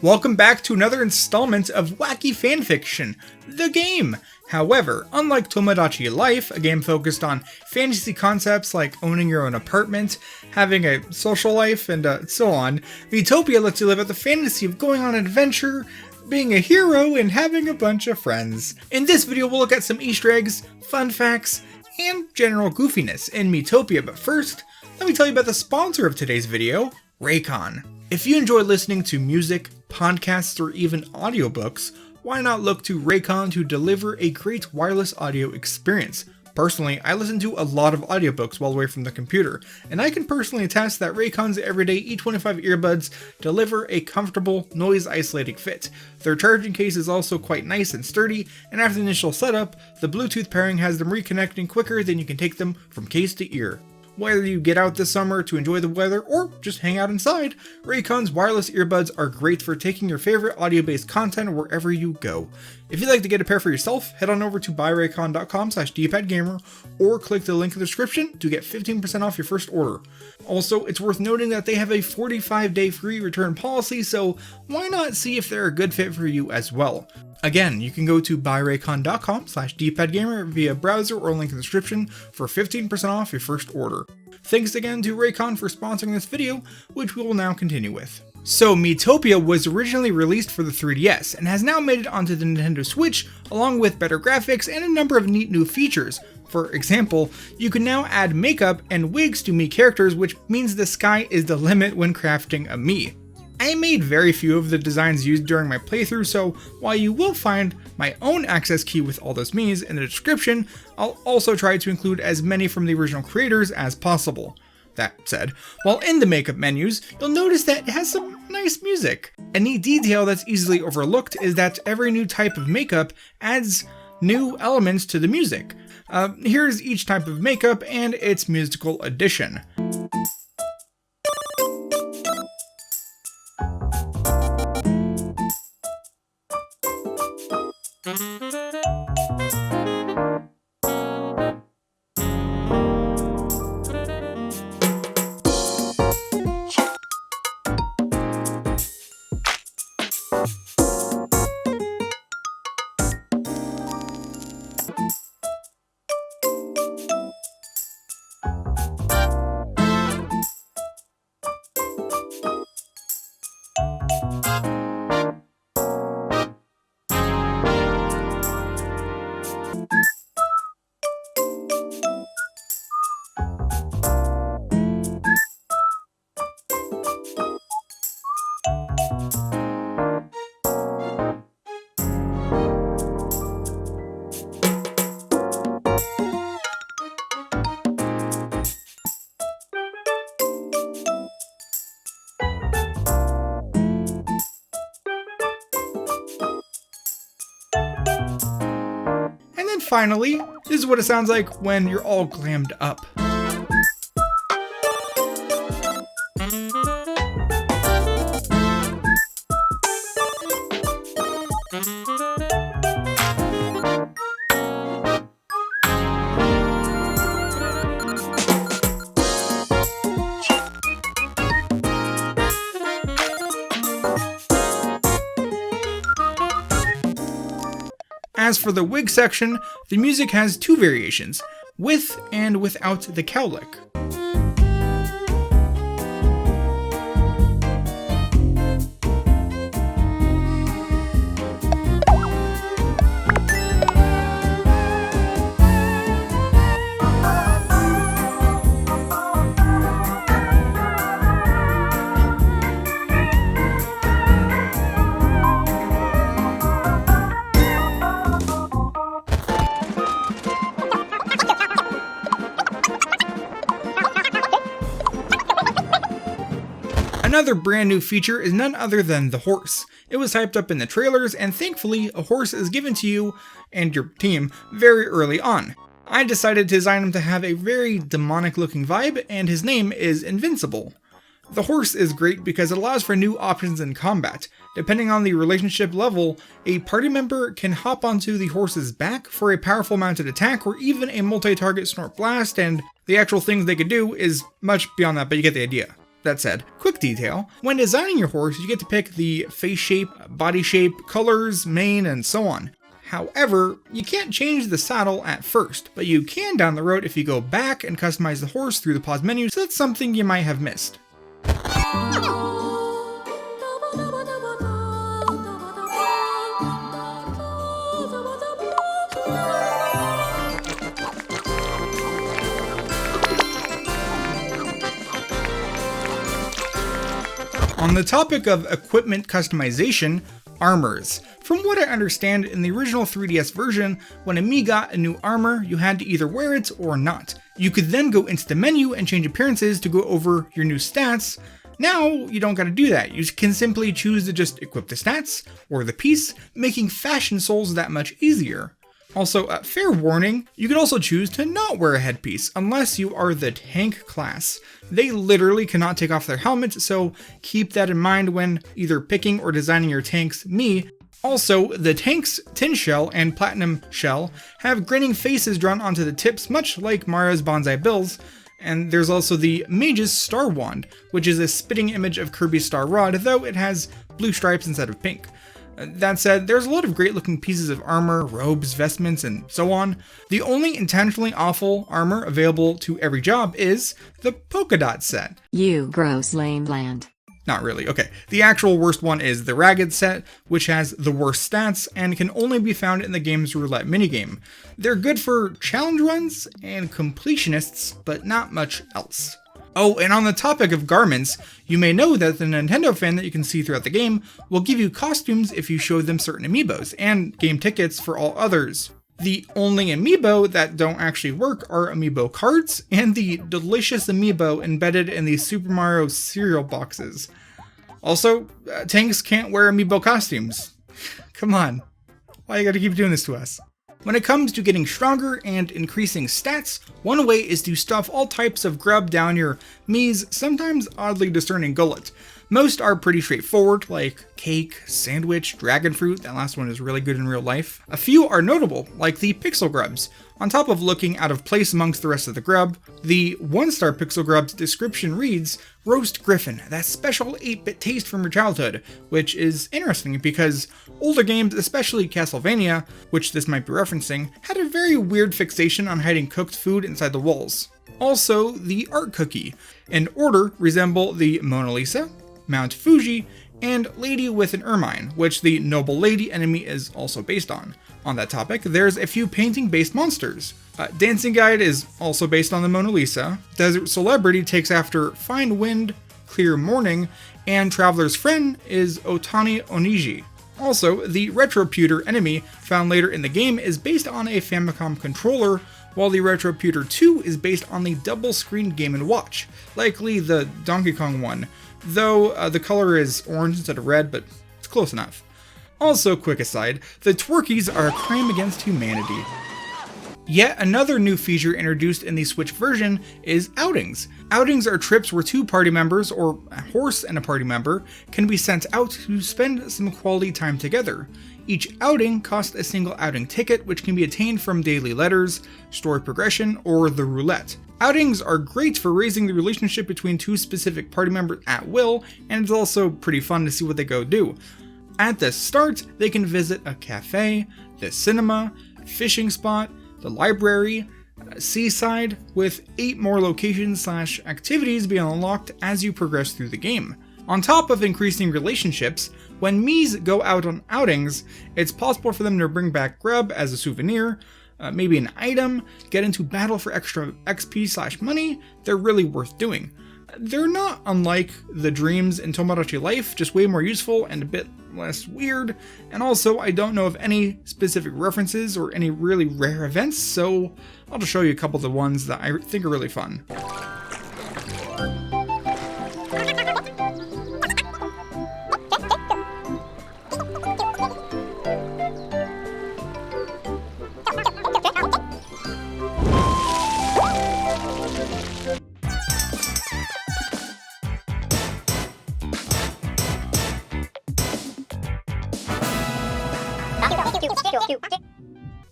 Welcome back to another installment of Wacky Fanfiction, the game! However, unlike Tomodachi Life, a game focused on fantasy concepts like owning your own apartment, having a social life, and so on, Miitopia lets you live out the fantasy of going on an adventure, being a hero, and having a bunch of friends. In this video, we'll look at some Easter eggs, fun facts, and general goofiness in Miitopia, but first, let me tell you about the sponsor of today's video, Raycon. If you enjoy listening to music, podcasts, or even audiobooks, why not look to Raycon to deliver a great wireless audio experience? Personally, I listen to a lot of audiobooks while away from the computer, and I can personally attest that Raycon's everyday E25 earbuds deliver a comfortable, noise-isolating fit. Their charging case is also quite nice and sturdy, and after the initial setup, the Bluetooth pairing has them reconnecting quicker than you can take them from case to ear. Whether you get out this summer to enjoy the weather or just hang out inside, Raycon's wireless earbuds are great for taking your favorite audio-based content wherever you go. If you'd like to get a pair for yourself, head on over to buyraycon.com/DPadGamer or click the link in the description to get 15% off your first order. Also, it's worth noting that they have a 45-day free return policy, so why not see if they're a good fit for you as well. Again, you can go to buyraycon.com/DPadGamer via browser or link in the description for 15% off your first order. Thanks again to Raycon for sponsoring this video, which we will now continue with. So, Miitopia was originally released for the 3DS and has now made it onto the Nintendo Switch along with better graphics and a number of neat new features. For example, you can now add makeup and wigs to Mii characters, which means the sky is the limit when crafting a Mii. I made very few of the designs used during my playthrough, so while you will find my own access key with all those Miis in the description, I'll also try to include as many from the original creators as possible. That said, while in the makeup menus, you'll notice that it has some nice music. A neat detail that's easily overlooked is that every new type of makeup adds new elements to the music. Here's each type of makeup and its musical addition. Finally, this is what it sounds like when you're all glammed up. As for the wig section, the music has two variations, with and without the cowlick. Another brand new feature is none other than the horse. It was hyped up in the trailers, and thankfully, a horse is given to you and your team very early on. I decided to design him to have a very demonic looking vibe, and his name is Invincible. The horse is great because it allows for new options in combat. Depending on the relationship level, a party member can hop onto the horse's back for a powerful mounted attack or even a multi-target snort blast, and the actual things they could do is much beyond that, but you get the idea. That said, quick detail, when designing your horse, you get to pick the face shape, body shape, colors, mane, and so on. However, you can't change the saddle at first, but you can down the road if you go back and customize the horse through the pause menu, so that's something you might have missed. On the topic of equipment customization, armors. From what I understand, in the original 3DS version, when a Mii got a new armor, you had to either wear it or not. You could then go into the menu and change appearances to go over your new stats. Now, you don't gotta do that. You can simply choose to just equip the stats, or the piece, making fashion souls that much easier. Also, fair warning, you can also choose to not wear a headpiece unless you are the tank class. They literally cannot take off their helmets, so keep that in mind when either picking or designing your tank's Mii. Also, the tank's tin shell and platinum shell have grinning faces drawn onto the tips, much like Mario's bonsai bills. And there's also the Mage's Star Wand, which is a spitting image of Kirby's Star Rod, though it has blue stripes instead of pink. That said, there's a lot of great looking pieces of armor, robes, vestments, and so on. The only intentionally awful armor available to every job is the polka dot set. You gross lame land. Not really, okay. The actual worst one is the ragged set, which has the worst stats and can only be found in the game's roulette minigame. They're good for challenge runs and completionists, but not much else. Oh, and on the topic of garments, you may know that the Nintendo fan that you can see throughout the game will give you costumes if you show them certain amiibos, and game tickets for all others. The only amiibo that don't actually work are amiibo cards, and the delicious amiibo embedded in the Super Mario cereal boxes. Also, tanks can't wear amiibo costumes. Come on, why you gotta keep doing this to us? When it comes to getting stronger and increasing stats, one way is to stuff all types of grub down your Mii's sometimes oddly discerning gullet. Most are pretty straightforward, like cake, sandwich, dragon fruit, that last one is really good in real life. A few are notable, like the pixel grubs. On top of looking out of place amongst the rest of the grub, the 1-star pixel grub's description reads, Roast Griffin, that special 8-bit taste from your childhood, which is interesting because older games, especially Castlevania, which this might be referencing, had a very weird fixation on hiding cooked food inside the walls. Also, the Art Cookie. In order, resemble the Mona Lisa, Mount Fuji, and Lady with an Ermine, which the Noble Lady enemy is also based on. On that topic, there's a few painting-based monsters. Dancing Guide is also based on the Mona Lisa, Desert Celebrity takes after Fine Wind, Clear Morning, and Traveler's Friend is Otani Oniji. Also, the Retroputer enemy found later in the game is based on a Famicom controller, while the Retroputer 2 is based on the double-screen Game & Watch, likely the Donkey Kong one, though the color is orange instead of red, but it's close enough. Also, quick aside, the Twerkies are a crime against humanity. Yet another new feature introduced in the Switch version is outings. Outings are trips where 2 party members, or a horse and a party member, can be sent out to spend some quality time together. Each outing costs a single outing ticket, which can be attained from daily letters, story progression, or the roulette. Outings are great for raising the relationship between 2 specific party members at will, and it's also pretty fun to see what they go do. At the start, they can visit a cafe, the cinema, fishing spot, the library, seaside, with 8 more locations/activities being unlocked as you progress through the game. On top of increasing relationships, when Mii's go out on outings, it's possible for them to bring back grub as a souvenir, maybe an item, get into battle for extra XP/money. They're really worth doing. They're not unlike the dreams in Tomodachi Life, just way more useful and a bit less weird, and also I don't know of any specific references or any really rare events, so I'll just show you a couple of the ones that I think are really fun.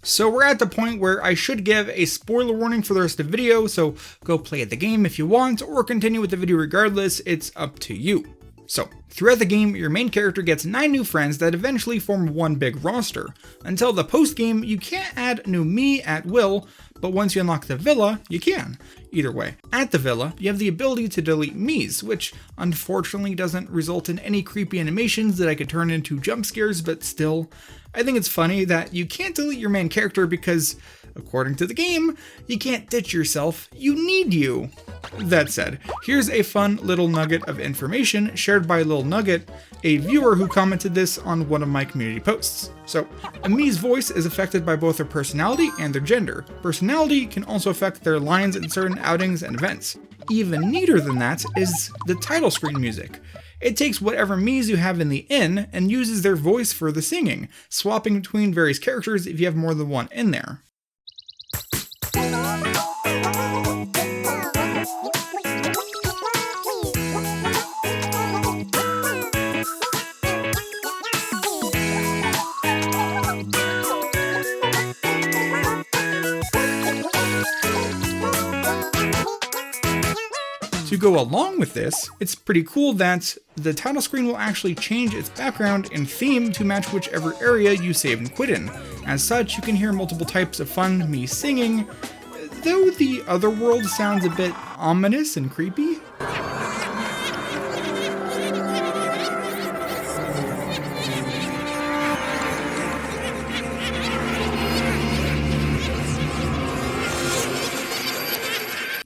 So we're at the point where I should give a spoiler warning for the rest of the video, so go play the game if you want, or continue with the video regardless, it's up to you. So, throughout the game, your main character gets 9 new friends that eventually form one big roster. Until the post-game, you can't add new Mii at will, but once you unlock the villa, you can. Either way, at the villa, you have the ability to delete Miis, which unfortunately doesn't result in any creepy animations that I could turn into jump scares, but still, I think it's funny that you can't delete your main character because, according to the game, you can't ditch yourself, you need you. That said, here's a fun little nugget of information shared by Lil Nugget, a viewer who commented this on one of my community posts. So, a Mii's voice is affected by both their personality and their gender. Personality can also affect their lines in certain outings and events. Even neater than that is the title screen music. It takes whatever Miis you have in the inn and uses their voice for the singing, swapping between various characters if you have more than one in there. To go along with this, it's pretty cool that the title screen will actually change its background and theme to match whichever area you save and quit in. As such, you can hear multiple types of fun Mii singing, though the other world sounds a bit ominous and creepy.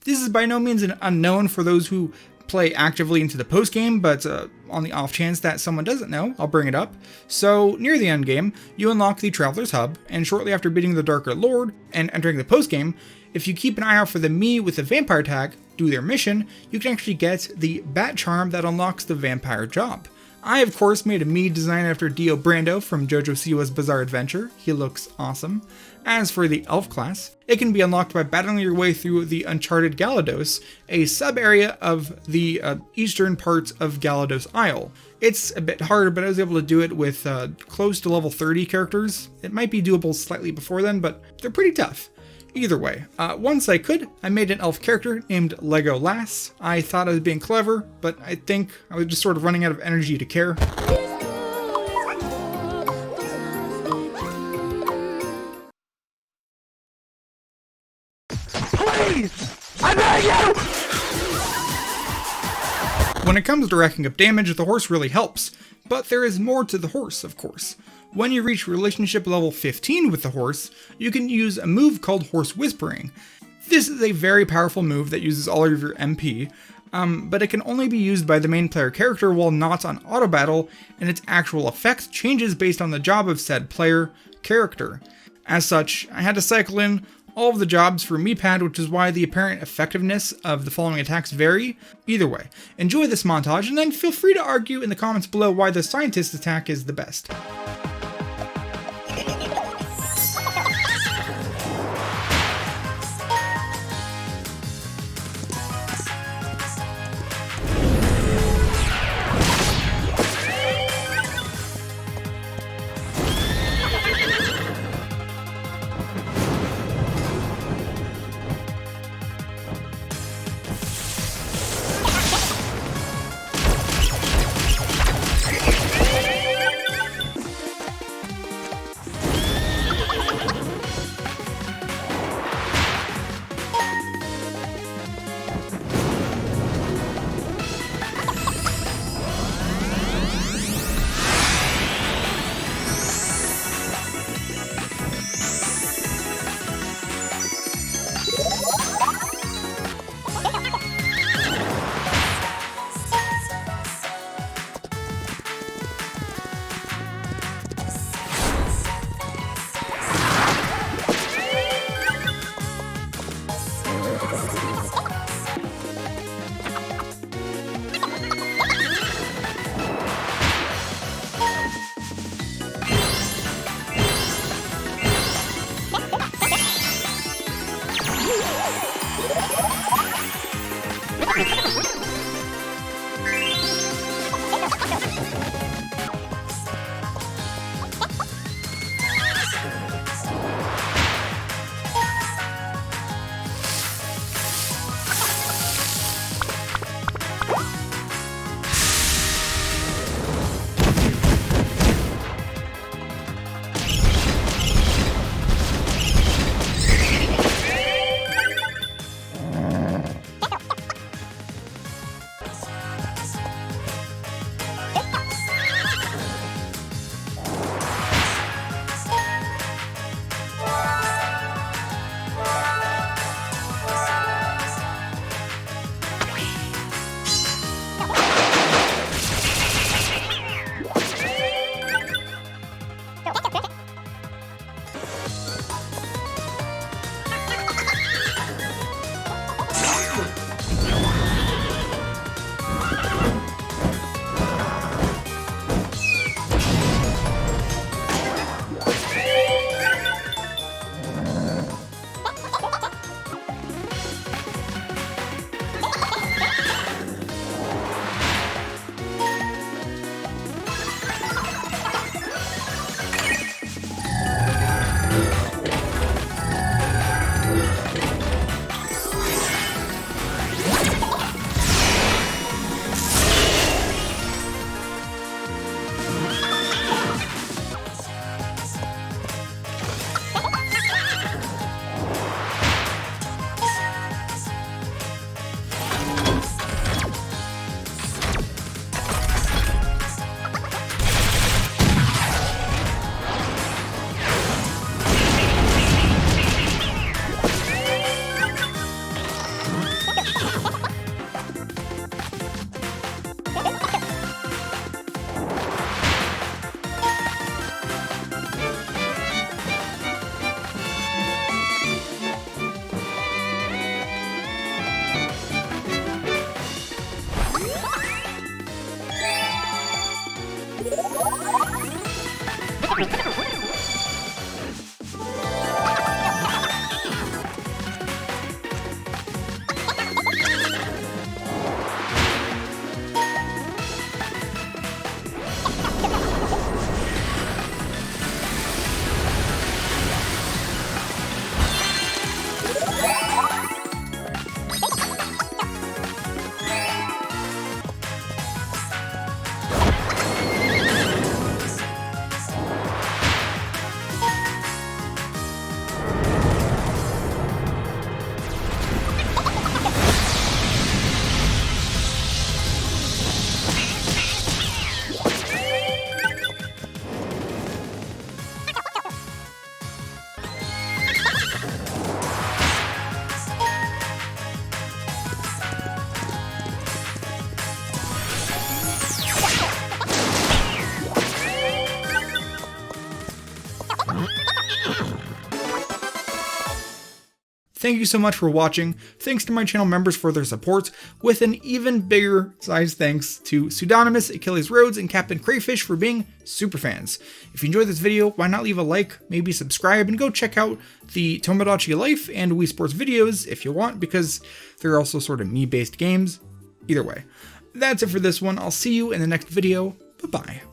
This is by no means an unknown for those who play actively into the post-game, but on the off chance that someone doesn't know, I'll bring it up. So, near the end game, you unlock the Traveler's Hub, and shortly after beating the Darker Lord and entering the post-game, if you keep an eye out for the Mii with the vampire tag, do their mission, you can actually get the Bat Charm that unlocks the vampire job. I, of course, made a Mii design after Dio Brando from JoJo Siwa's Bizarre Adventure. He looks awesome. As for the Elf class, it can be unlocked by battling your way through the Uncharted Galados, a sub-area of the eastern parts of Galados Isle. It's a bit harder, but I was able to do it with close to level 30 characters. It might be doable slightly before then, but they're pretty tough. Either way, once I could, I made an elf character named Lego Lass. I thought I was being clever, but I think I was just sort of running out of energy to care. Please! I beg you! When it comes to racking up damage, the horse really helps, but there is more to the horse, of course. When you reach relationship level 15 with the horse, you can use a move called Horse Whispering. This is a very powerful move that uses all of your MP, but it can only be used by the main player character while not on auto battle, and its actual effect changes based on the job of said player character. As such, I had to cycle in all of the jobs for DPad, which is why the apparent effectiveness of the following attacks vary. Either way, enjoy this montage and then feel free to argue in the comments below why the scientist attack is the best. Thank you so much for watching. Thanks to my channel members for their support, with an even bigger size thanks to Pseudonymous, Achilles Rhodes, and Captain Crayfish for being super fans. If you enjoyed this video, why not leave a like, maybe subscribe, and go check out the Tomodachi Life and Wii Sports videos if you want, because they're also sort of Mii-based games. Either way, that's it for this one. I'll see you in the next video. Bye-bye.